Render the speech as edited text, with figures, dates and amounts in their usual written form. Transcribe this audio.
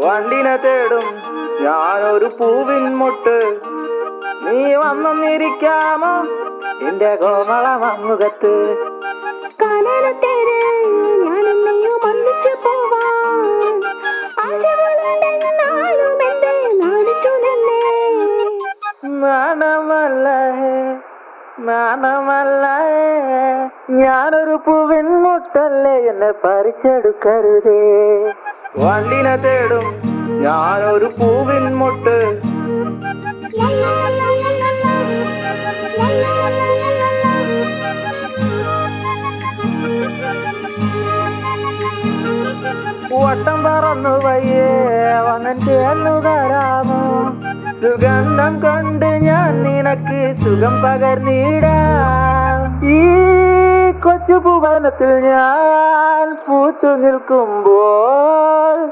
വണ്ടിനെ തേടും ഞാനൊരു പൂവിൻ മുട്ട്. നീ വന്നിരിക്കാമോ എന്റെ കോമള മമ്മുഖത്ത്? നാണമല്ല ഞാനൊരു പൂവിൻ മുട്ടല്ലേ, എന്നെ പറിച്ചെടുക്കരുതേ. വണ്ടിനെ തേടും ഞാനൊരു പൂവിൻ മുട്ട്. വട്ടം പറന്നു വയ്യേ വന്നൻ ചേർന്നു തരാമോ? സുഗന്ധം കൊണ്ട് ഞാൻ നിനക്ക് സുഖം പകർന്നിടാം. ഈ കൊച്ചു ഭുവനത്തിൽ ഞാൻ പൂത്തു നിൽക്കുമ്പോൾ